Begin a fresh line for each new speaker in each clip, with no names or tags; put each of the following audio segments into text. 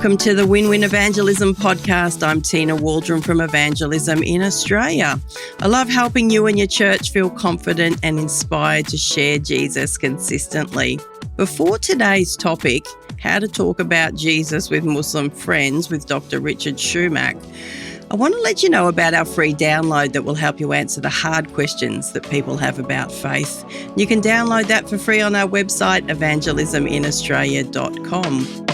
Welcome to the Win-Win Evangelism podcast. I'm Tina Waldron from Evangelism in Australia. I love helping you and your church feel confident and inspired to share Jesus consistently. Before today's topic, how to talk about Jesus with Muslim friends with Dr. Richard Schumack, I want to let you know about our free download that will help you answer the hard questions that people have about faith. You can download that for free on our website, evangelisminaustralia.com.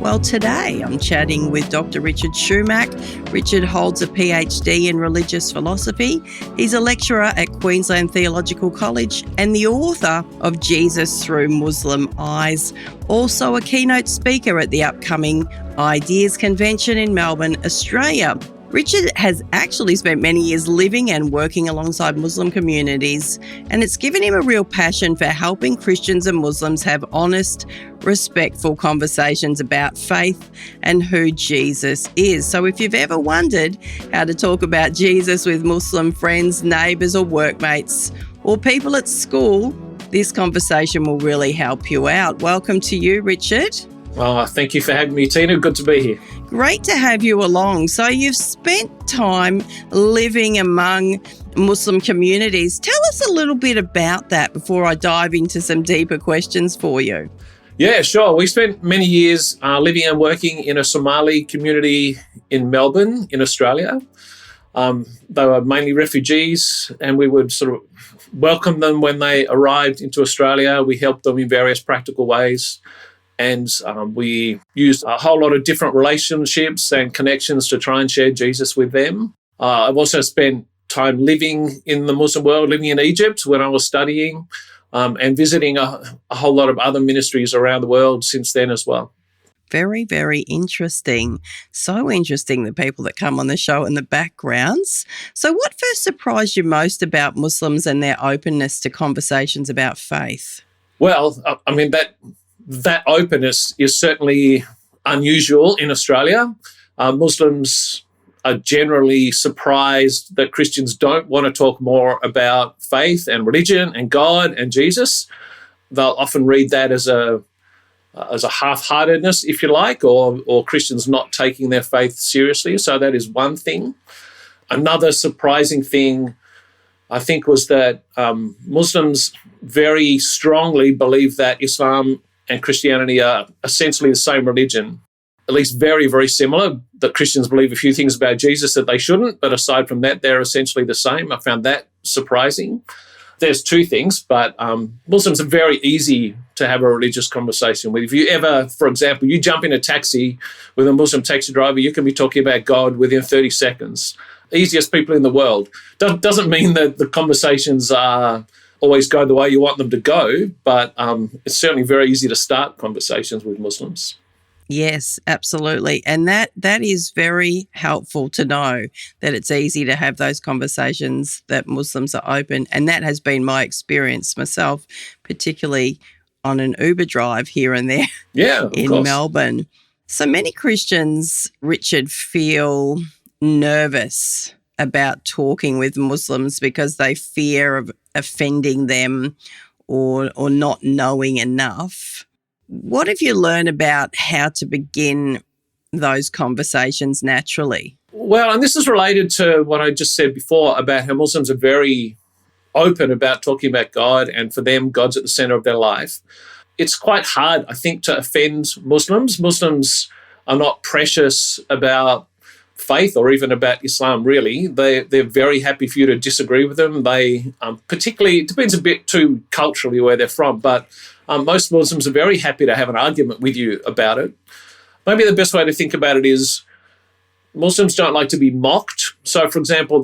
Well, today I'm chatting with Dr. Richard Schumack. Richard holds a PhD in religious philosophy. He's a lecturer at Queensland Theological College and the author of Jesus Through Muslim Eyes. Also a keynote speaker at the upcoming Ideas Convention in Melbourne, Australia. Richard has actually spent many years living and working alongside Muslim communities, and it's given him a real passion for helping Christians and Muslims have honest, respectful conversations about faith and who Jesus is. So if you've ever wondered how to talk about Jesus with Muslim friends, neighbours or workmates or people at school, this conversation will really help you out. Welcome to you, Richard.
Oh, thank you for having me, Tina. Good to be here.
Great to have you along. So you've spent time living among Muslim communities. Tell us a little bit about that before I dive into some deeper questions for you.
Yeah, sure. We spent many years living and working in a Somali community in Melbourne, in Australia. They were mainly refugees, and we would sort of welcome them when they arrived into Australia. We helped them in various practical ways. And we used a whole lot of different relationships and connections to try and share Jesus with them. I've also spent time living in the Muslim world, living in Egypt when I was studying, and visiting a whole lot of other ministries around the world since then as well.
Very, very interesting. So interesting, the people that come on the show and the backgrounds. So what first surprised you most about Muslims and their openness to conversations about faith?
Well, I mean, that openness is certainly unusual in Australia. Muslims are generally surprised that Christians don't want to talk more about faith and religion and God and Jesus. They'll often read that as a half-heartedness, if you like, or Christians not taking their faith seriously. So that is one thing. Another surprising thing, I think, was that Muslims very strongly believe that Islam and Christianity are essentially the same religion, at least very, very similar. That Christians believe a few things about Jesus that they shouldn't, but aside from that, they're essentially the same. I found that surprising. There's two things, but Muslims are very easy to have a religious conversation with. If you ever, for example, you jump in a taxi with a Muslim taxi driver, you can be talking about God within 30 seconds. Easiest people in the world. Doesn't mean that the conversations are always go the way you want them to go, but it's certainly very easy to start conversations with Muslims.
Yes, absolutely. And that is very helpful to know that it's easy to have those conversations, that Muslims are open. And that has been my experience myself, particularly on an Uber drive here and there in Melbourne. So many Christians, Richard, feel nervous about talking with Muslims because they fear of offending them or not knowing enough. What have you learned about how to begin those conversations naturally?
Well, and this is related to what I just said before about how Muslims are very open about talking about God, and for them, God's at the center of their life. It's quite hard, I think, to offend Muslims. Muslims are not precious about faith or even about Islam, really. They're very happy for you to disagree with them. They particularly, it depends a bit too culturally where they're from, but most Muslims are very happy to have an argument with you about it. Maybe the best way to think about it is Muslims don't like to be mocked. So, for example,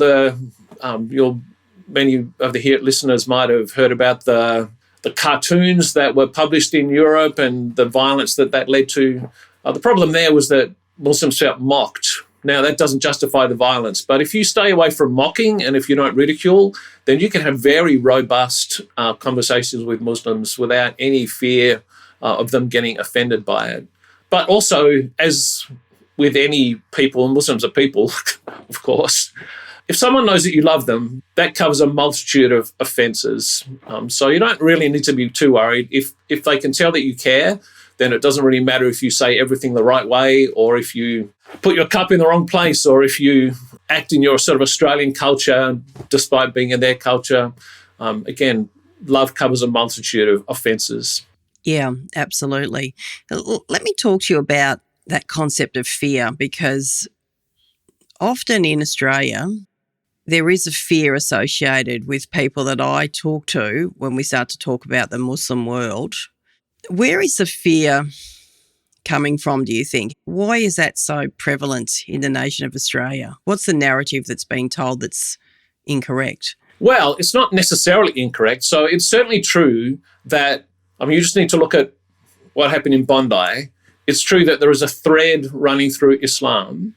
many of the listeners might have heard about the cartoons that were published in Europe and the violence that led to. The problem there was that Muslims felt mocked. Now, that doesn't justify the violence, but if you stay away from mocking and if you don't ridicule, then you can have very robust conversations with Muslims without any fear of them getting offended by it. But also, as with any people, Muslims are people, of course, if someone knows that you love them, that covers a multitude of offences. So you don't really need to be too worried. If they can tell that you care, then it doesn't really matter if you say everything the right way, or if you put your cup in the wrong place, or if you act in your sort of Australian culture despite being in their culture. Again, love covers a multitude of offences.
Yeah, absolutely. Let me talk to you about that concept of fear, because often in Australia, there is a fear associated with people that I talk to when we start to talk about the Muslim world. Where is the fear coming from, do you think? Why is that so prevalent in the nation of Australia? What's the narrative that's being told that's incorrect?
Well, it's not necessarily incorrect. So it's certainly true that, you just need to look at what happened in Bondi. It's true that there is a thread running through Islam,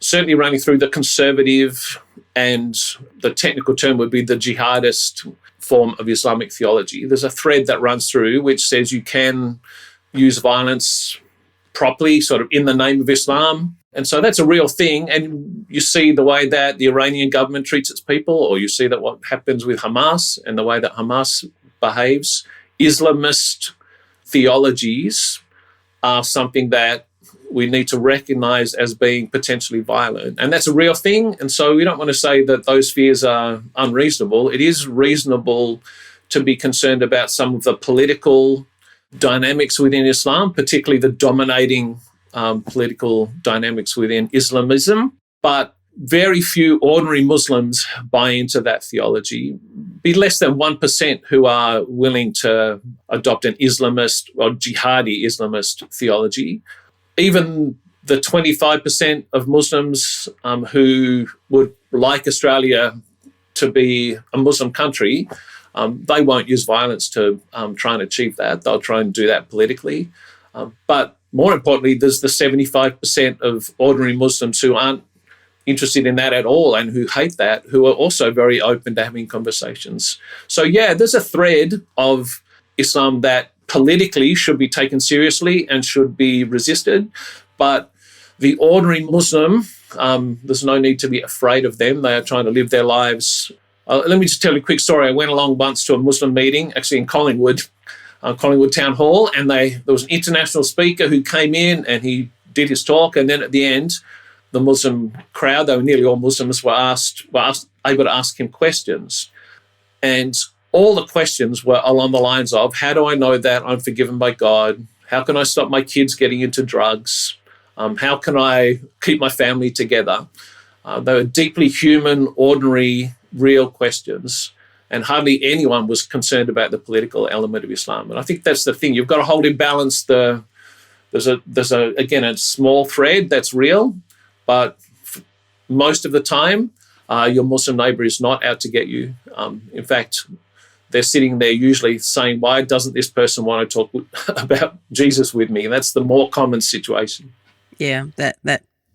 certainly running through the conservative, and the technical term would be the jihadist form of Islamic theology. There's a thread that runs through which says you can use violence properly, sort of in the name of Islam. And so that's a real thing. And you see the way that the Iranian government treats its people, or you see that what happens with Hamas and the way that Hamas behaves. Islamist theologies are something that we need to recognise as being potentially violent. And that's a real thing. And so we don't want to say that those fears are unreasonable. It is reasonable to be concerned about some of the political dynamics within Islam, particularly the dominating political dynamics within Islamism. But very few ordinary Muslims buy into that theology. Be less than 1% who are willing to adopt an Islamist or jihadi Islamist theology. Even the 25% of Muslims who would like Australia to be a Muslim country, they won't use violence to try and achieve that. They'll try and do that politically. But more importantly, there's the 75% of ordinary Muslims who aren't interested in that at all and who hate that, who are also very open to having conversations. So, yeah, there's a thread of Islam that politically should be taken seriously and should be resisted. But the ordinary Muslim, there's no need to be afraid of them. They are trying to live their lives. Let me just tell you a quick story. I went along once to a Muslim meeting, actually in Collingwood Town Hall, and there was an international speaker who came in and he did his talk. And then at the end, the Muslim crowd, they were nearly all Muslims, were able to ask him questions. And all the questions were along the lines of, how do I know that I'm forgiven by God? How can I stop my kids getting into drugs? How can I keep my family together? They were deeply human, ordinary, real questions. And hardly anyone was concerned about the political element of Islam. And I think that's the thing. You've got to hold in balance there's a small thread that's real, but most of the time, your Muslim neighbour is not out to get you. In fact, they're sitting there usually saying, why doesn't this person want to talk about Jesus with me? And that's the more common situation.
Yeah,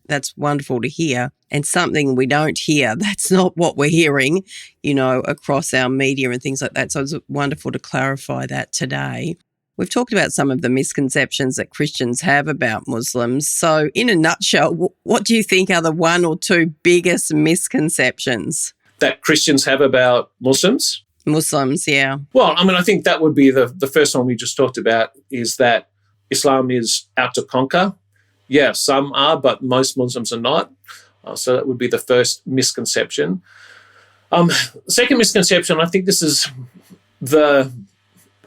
that's wonderful to hear. And something we don't hear, that's not what we're hearing, across our media and things like that. So it's wonderful to clarify that today. We've talked about some of the misconceptions that Christians have about Muslims. So in a nutshell, what do you think are the one or two biggest misconceptions
that Christians have about Muslims?
Muslims, yeah.
Well, I think that would be the first one we just talked about, is that Islam is out to conquer. Yeah, some are, but most Muslims are not. So that would be the first misconception. Second misconception, I think this is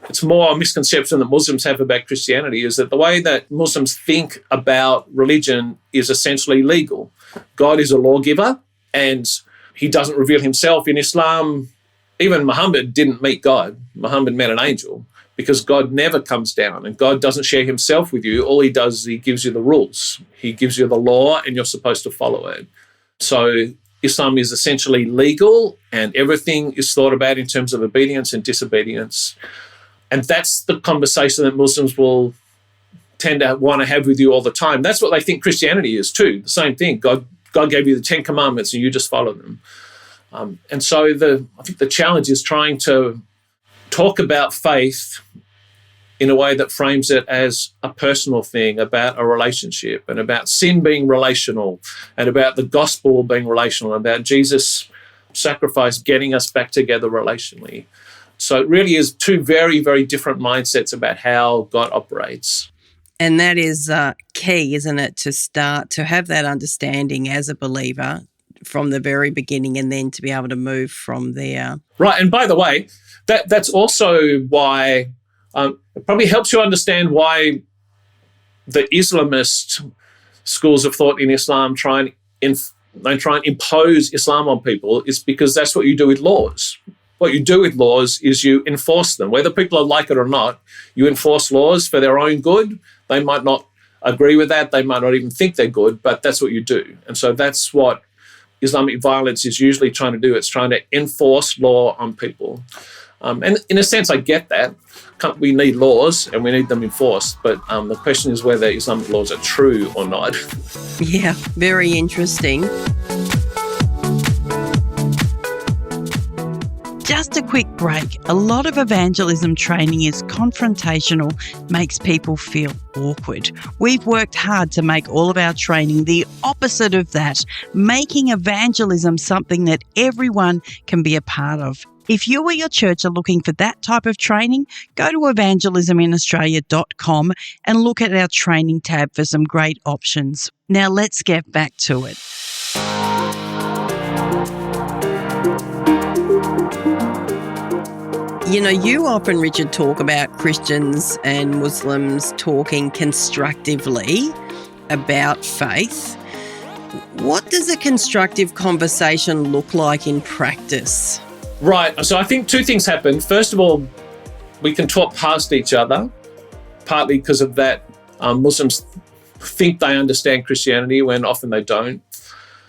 it's more a misconception that Muslims have about Christianity, is that the way that Muslims think about religion is essentially legal. God is a lawgiver and he doesn't reveal himself in Islam. Even Muhammad didn't meet God. Muhammad met an angel, because God never comes down and God doesn't share himself with you. All he does is he gives you the rules. He gives you the law and you're supposed to follow it. So Islam is essentially legal and everything is thought about in terms of obedience and disobedience. And that's the conversation that Muslims will tend to want to have with you all the time. That's what they think Christianity is too. The same thing. God gave you the 10 Commandments and you just follow them. And so I think the challenge is trying to talk about faith in a way that frames it as a personal thing, about a relationship, and about sin being relational, and about the gospel being relational, and about Jesus' sacrifice getting us back together relationally. So it really is two very, very different mindsets about how God operates.
And that is key, isn't it, to start to have that understanding as a believer from the very beginning, and then to be able to move from there.
Right. And by the way, that's also why it probably helps you understand why the Islamist schools of thought in Islam try and impose Islam on people, is because that's what you do with laws. What you do with laws is you enforce them. Whether people like it or not, you enforce laws for their own good. They might not agree with that. They might not even think they're good, but that's what you do. And so that's what Islamic violence is usually trying to do. It's trying to enforce law on people. And in a sense, I get that. We need laws and we need them enforced. But the question is whether Islamic laws are true or not.
Yeah, very interesting. Just a quick break. A lot of evangelism training is confrontational, makes people feel awkward. We've worked hard to make all of our training the opposite of that, making evangelism something that everyone can be a part of. If you or your church are looking for that type of training, go to evangelisminaustralia.com and look at our training tab for some great options. Now let's get back to it. You know, you often, Richard, talk about Christians and Muslims talking constructively about faith. What does a constructive conversation look like in practice?
Right. So I think two things happen. First of all, we can talk past each other, partly because of that. Muslims think they understand Christianity when often they don't.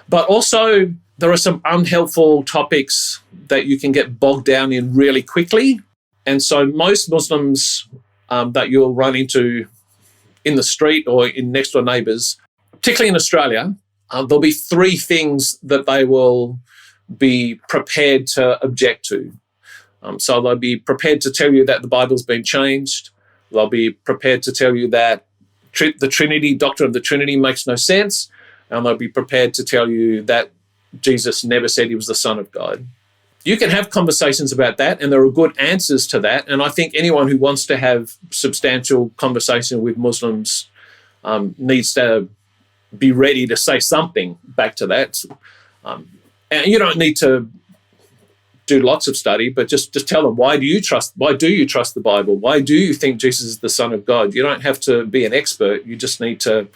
But also, there are some unhelpful topics that you can get bogged down in really quickly. And so most Muslims that you'll run into in the street or in next door neighbours, particularly in Australia, there'll be three things that they will be prepared to object to. So they'll be prepared to tell you that the Bible's been changed. They'll be prepared to tell you that the Trinity, doctrine of the Trinity makes no sense. And they'll be prepared to tell you that Jesus never said he was the Son of God. You can have conversations about that, and there are good answers to that. And I think anyone who wants to have substantial conversation with Muslims needs to be ready to say something back to that. And you don't need to do lots of study, but just tell them, why do you trust the Bible? Why do you think Jesus is the Son of God? You don't have to be an expert. You just need to,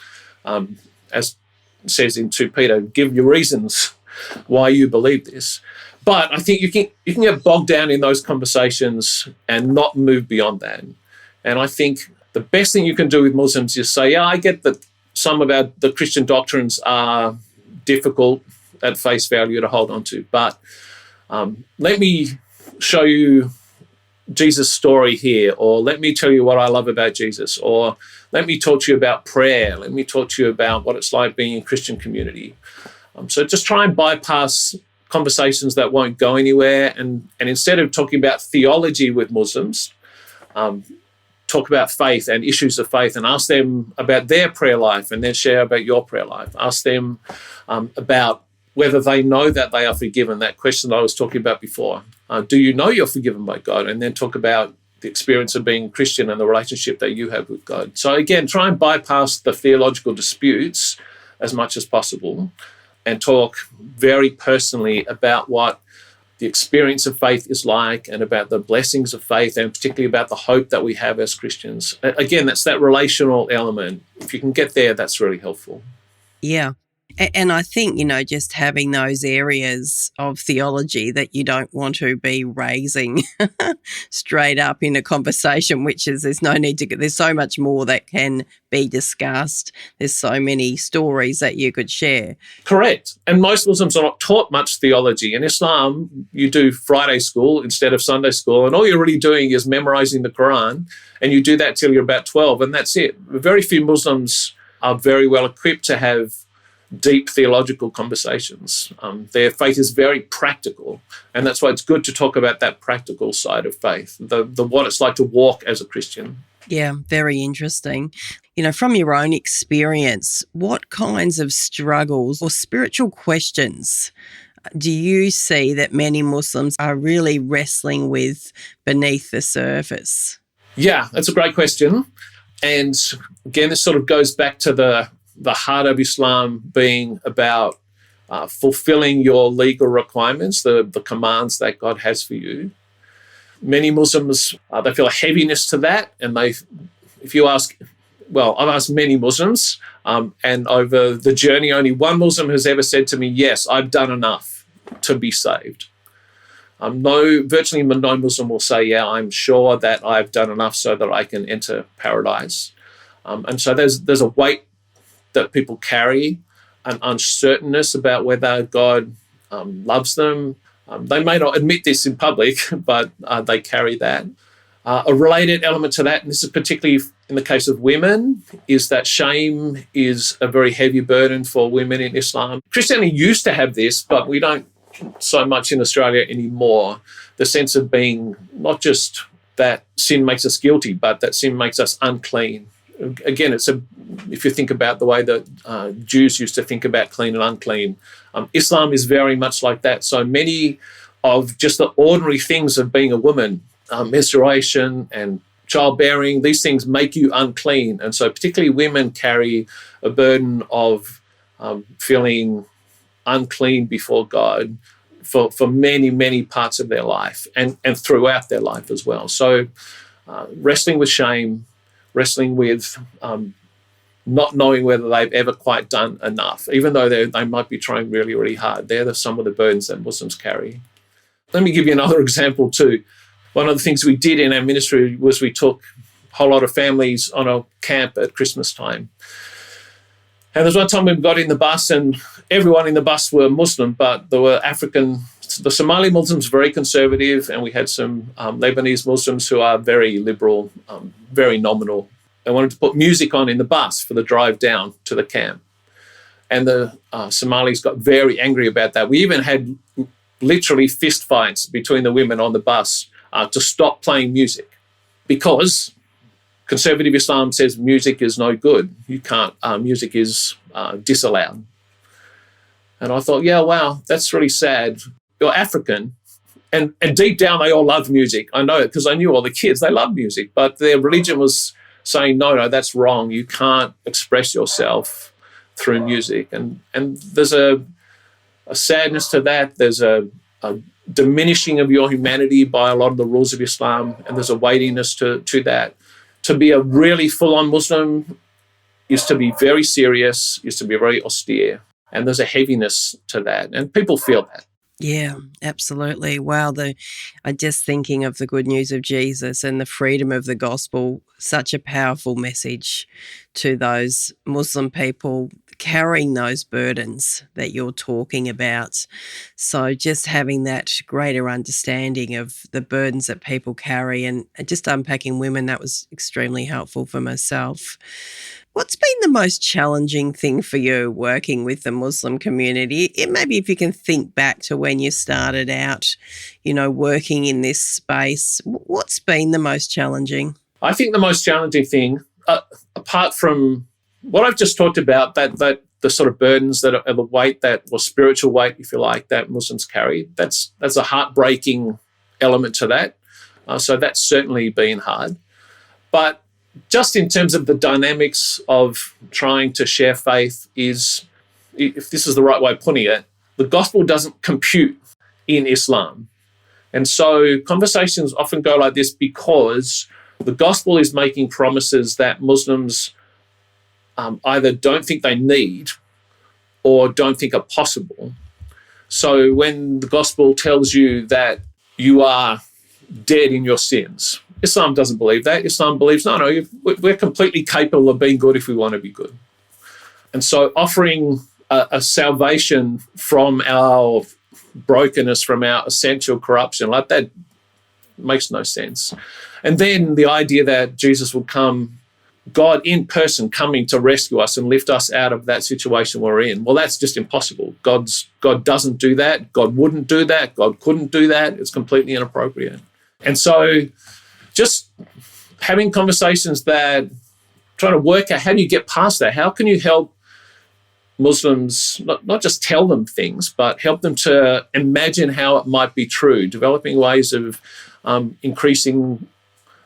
as it says in 2 Peter, give your reasons why you believe this. But I think you can get bogged down in those conversations and not move beyond that. And I think the best thing you can do with Muslims is say, yeah, I get that some of the Christian doctrines are difficult at face value to hold on to, but let me show you Jesus' story here, or let me tell you what I love about Jesus, or let me talk to you about prayer, let me talk to you about what it's like being in a Christian community. So just try and bypass conversations that won't go anywhere, and instead of talking about theology with Muslims, talk about faith and issues of faith, and ask them about their prayer life and then share about your prayer life. Ask them about whether they know that they are forgiven, that question that I was talking about before. Do you know you're forgiven by God? And then talk about the experience of being a Christian and the relationship that you have with God. So again, try and bypass the theological disputes as much as possible and talk very personally about what the experience of faith is like, and about the blessings of faith, and particularly about the hope that we have as Christians. Again, that's that relational element. If you can get there, that's really helpful.
Yeah. And I think, just having those areas of theology that you don't want to be raising straight up in a conversation, there's no need to, there's so much more that can be discussed. There's so many stories that you could share. Correct.
And most Muslims are not taught much theology. In Islam, you do Friday school instead of Sunday school, and all you're really doing is memorizing the Quran, and you do that till you're about 12, and that's it. Very few Muslims are very well equipped to have deep theological conversations. Their faith is very practical, and that's why it's good to talk about that practical side of faith, the what it's like to walk as a Christian.
Yeah, very interesting. From your own experience, what kinds of struggles or spiritual questions do you see that many Muslims are really wrestling with beneath the surface?
Yeah, that's a great question. And again, this sort of goes back to the heart of Islam being about fulfilling your legal requirements, the commands that God has for you. Many Muslims, they feel a heaviness to that. And if you ask, well, I've asked many Muslims, and over the journey, only one Muslim has ever said to me, yes, I've done enough to be saved. Virtually no Muslim will say, yeah, I'm sure that I've done enough so that I can enter paradise. And so there's a weight that people carry, an uncertainness about whether God loves them. They may not admit this in public, but they carry that. A related element to that, and this is particularly in the case of women, is that shame is a very heavy burden for women in Islam. Christianity used to have this, but we don't so much in Australia anymore. The sense of being not just that sin makes us guilty, but that sin makes us unclean. Again, if you think about the way that Jews used to think about clean and unclean, Islam is very much like that. So many of just the ordinary things of being a woman, menstruation and childbearing, these things make you unclean. And so particularly women carry a burden of feeling unclean before God for many, many parts of their life and throughout their life as well. So wrestling with shame, wrestling with not knowing whether they've ever quite done enough, even though they might be trying really, really hard. They're some of the burdens that Muslims carry. Let me give you another example too. One of the things we did in our ministry was we took a whole lot of families on a camp at Christmas time. And there's one time we got in the bus and everyone in the bus were Muslim, but there were the Somali Muslims very conservative, and we had some Lebanese Muslims who are very liberal, very nominal. They wanted to put music on in the bus for the drive down to the camp. And the Somalis got very angry about that. We even had literally fist fights between the women on the bus to stop playing music, because conservative Islam says music is no good. You can't, music is disallowed. And I thought, yeah, wow, that's really sad. You're African, and deep down they all love music. I know it because I knew all the kids, they love music, but their religion was saying, no, that's wrong. You can't express yourself through music. And there's a sadness to that. There's a diminishing of your humanity by a lot of the rules of Islam, and there's a weightiness to that. To be a really full-on Muslim is to be very serious, is to be very austere, and there's a heaviness to that, and people feel that.
Yeah, absolutely. Wow, I'm just thinking of the good news of Jesus and the freedom of the gospel, such a powerful message to those Muslim people carrying those burdens that you're talking about. So just having that greater understanding of the burdens that people carry and just unpacking women, that was extremely helpful for myself. What's been the most challenging thing for you working with the Muslim community? Maybe if you can think back to when you started out, working in this space, what's been the most challenging?
I think the most challenging thing, apart from what I've just talked about, that the sort of burdens that are the weight or spiritual weight, if you like, that Muslims carry, that's a heartbreaking element to that. So that's certainly been hard. But just in terms of the dynamics of trying to share faith is, if this is the right way of putting it, the gospel doesn't compute in Islam. And so conversations often go like this because the gospel is making promises that Muslims either don't think they need or don't think are possible. So when the gospel tells you that you are dead in your sins, Islam doesn't believe that. Islam believes, no, we're completely capable of being good if we want to be good. And so offering a salvation from our brokenness, from our essential corruption, like that makes no sense. And then the idea that Jesus will come, God in person coming to rescue us and lift us out of that situation we're in. Well, that's just impossible. God doesn't do that. God wouldn't do that. God couldn't do that. It's completely inappropriate. And so just having conversations that trying to work out how do you get past that? How can you help Muslims not just tell them things, but help them to imagine how it might be true, developing ways of increasing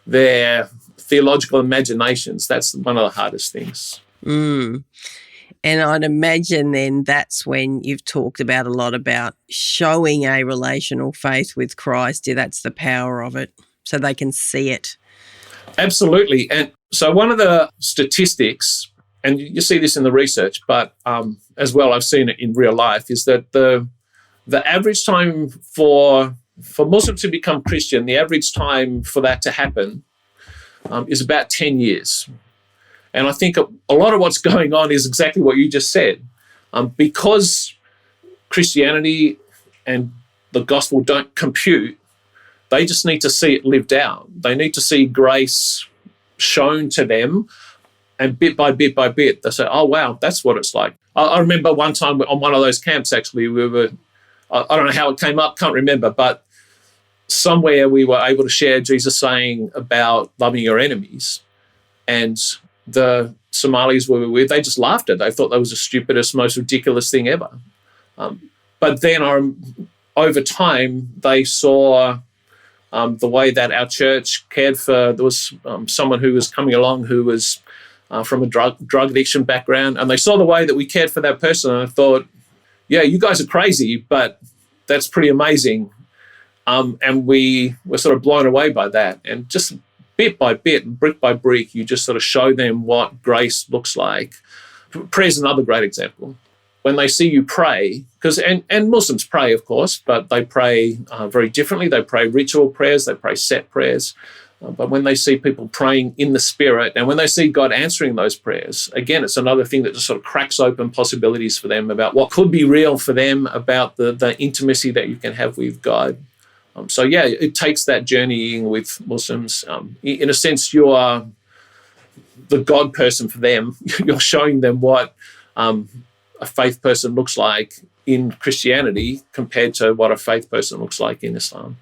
their theological imaginations. That's one of the hardest things.
Mm. And I'd imagine then that's when you've talked about a lot about showing a relational faith with Christ. Yeah, that's the power of it, so they can see it.
Absolutely. And so one of the statistics, and you see this in the research, but as well I've seen it in real life, is that the average time for Muslims to become Christian, the average time for that to happen is about 10 years. And I think a lot of what's going on is exactly what you just said. Because Christianity and the gospel don't compute, they just need to see it lived out. They need to see grace shown to them, and bit by bit by bit, they say, oh, wow, that's what it's like. I remember one time on one of those camps, actually, I don't know how it came up, can't remember, but somewhere we were able to share Jesus saying about loving your enemies. And the Somalis we were with, they just laughed at it. They thought that was the stupidest, most ridiculous thing ever. But then over time, they saw the way that our church cared for, there was someone who was coming along who was from a drug addiction background, and they saw the way that we cared for that person, and I thought, yeah, you guys are crazy, but that's pretty amazing. And we were sort of blown away by that. And just bit by bit, brick by brick, you just sort of show them what grace looks like. Prayer is another great example. When they see you pray, and Muslims pray, of course, but they pray very differently. They pray ritual prayers, they pray set prayers. But when they see people praying in the Spirit, and when they see God answering those prayers, again, it's another thing that just sort of cracks open possibilities for them about what could be real for them, about the intimacy that you can have with God. So, yeah, it takes that journeying with Muslims. In a sense, you are the God person for them. You're showing them what a faith person looks like in Christianity compared to what a faith person looks like in Islam.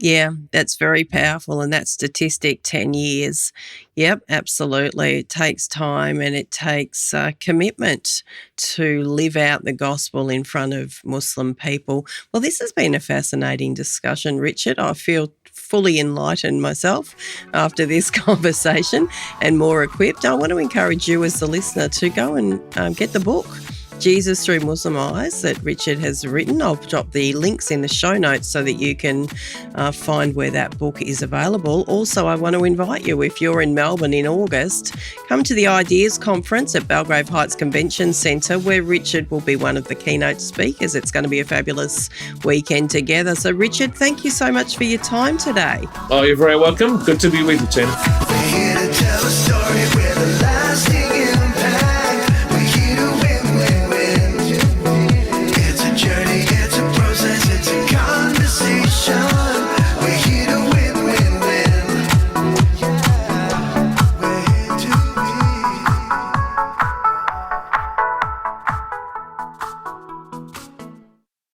Yeah, that's very powerful. And that statistic, 10 years, yep, absolutely. It takes time and it takes commitment to live out the gospel in front of Muslim people. Well, this has been a fascinating discussion, Richard. I feel fully enlightened myself after this conversation and more equipped. I want to encourage you as the listener to go and get the book, Jesus Through Muslim Eyes, that Richard has written. I'll drop the links in the show notes so that you can find where that book is available. Also, I want to invite you, if you're in Melbourne in August, come to the Ideas Conference at Belgrave Heights Convention Centre, where Richard will be one of the keynote speakers. It's going to be a fabulous weekend together. So, Richard, thank you so much for your time today.
Oh, you're very welcome. Good to be with you, Tina.